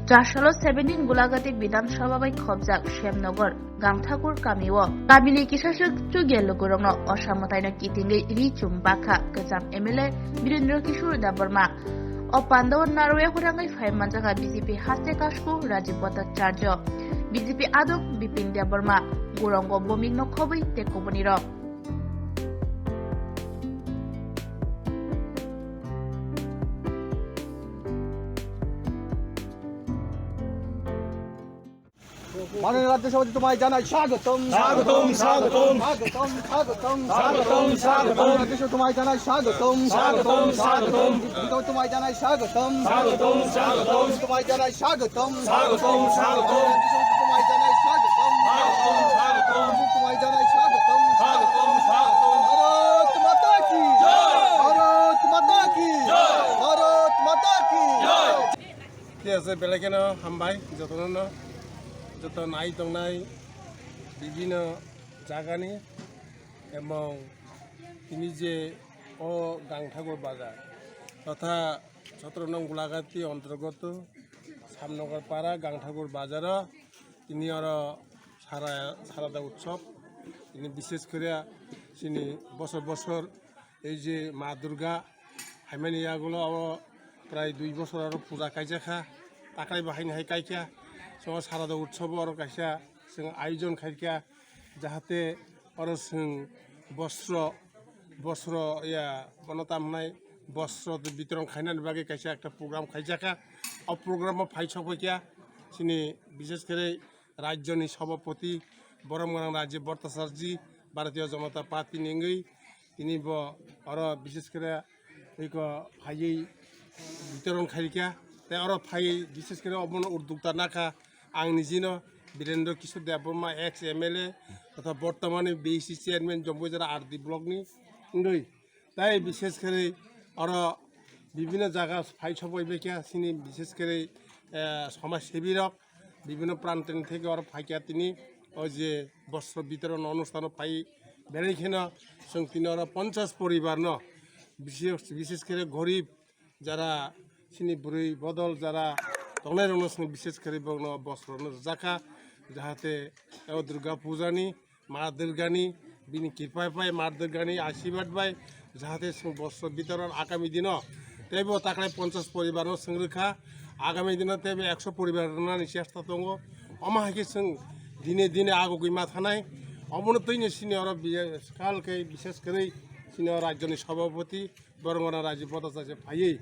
জাসালো 17 গোলাঘাটি বিধানসভা বাই খবজাক শ্যামনগর গাংঠাকুর কামিও কাবিলি কিসাসুক চুগেল লগরং অসামতাইন কিতিঙ্গি রিচুম বাখা গজাম এমএলএ বীরেন্দ্র কিশোর দেববর্মা ও পান্ডব নারওয়ে হুরাঙ্গাই ফাইমানজাগা বিজেপি হাতে কাশকু রাজীব ভট্টাচার্য বিজেপি আদক বিপিন দেববর্মা গুরঙ্গ বমিং নখবই তেকবনির মাননীয় রাজ্য সভাপতি তোমায় জানাই স্বাগতম স্বাগতম স্বাগতম স্বাগতম স্বাগতম স্বাগতম স্বাগতম রাজ্য সভা তোমায় জানাই স্বাগতম স্বাগতম স্বাগতম তোমায় জানাই স্বাগতম স্বাগতম স্বাগতম তোমায় জানাই স্বাগতম স্বাগতম স্বাগতম তোমায় জানাই স্বাগতম স্বাগতম তোমায় জানাই স্বাগতম স্বাগতম স্বাগতম ভারত মাতা কি ভারত মাতা কি ভারত মাতা কি কি আছে বেলেগেন হামবাই যত নাই দंनाय বিভিন্ন জায়গানি এবং তিনি যে ও গাংঠাকুর বাজার তথা 17 নং গোলাঘাটি অন্তর্গত শ্যামনগর পাড়া গাংঠাকুর বাজার তিনি আর সারাদা উৎসব তিনি বিশেষ করে তিনি বছর বছর এই যে মা দুর্গা হাইমানিয়াগুলো প্রায় 2 বছর আর পূজা কাইজাখা তাকাই বাহাইनो हाय कायखा जों सारादा उत्सव और कायसा जों आयोजन खायखा जाहाथे और जों बस्त्र या बनतामनाय बस्त्र वितरण खायनानि बागै कायसा एक प्रग्राम खायजाखा और प्रग्रामाव फायसफैखा जोंनि विशेष करे राज्यनि सभापति बरमगोनां राजीब भट्टाचार्य भारतीय जनता पार्टी निंगै তিনি और विशेष करे फायै वितरण खायखा और फायै विशेष करे अबन उद्योक्ता नाखा आं निजिनो वीरेंद्र किशोर देबबर्मा एक्स एमएलए तथा बर्तमाने बीसी चेयरमैन जम्बुजारा आरडी ब्लकनि उन्दै ताई विशेष करे और विभिन्न जगह फाई सफैबायखा सिनि विशेष करे समाजसेवी विभिन्न प्रान्तनि थेके और फायखा तिनि जे वस्त्र वितरण अनुष्ठान फाई बेरायखेन जों तिनि और 50 परिवार न विशेष करे गरीब যারা सिनि बुरै बदल যারা दंनाय रंनो विशेष करे वस्त्र जाखा जाहाथे दुर्गा पूजानि मा दुर्गानि बिनि कृपा पाय मा दुर्गानि आशीर्वाद पाय जाहाथे वस्त्र वितरण आगामी दिन तेबो ताकले 50 परिवार संरखा आगामी दिन तेबे 100 परिवार चेष्टा दङ अमाहाके जों दिने दिने आगो गैमा थानाय अबनतैनो सिनि और कालकै विशेष करे सिनि राज्यनि सभापति बरमगोनां राजीब भट्टाचार्य फायै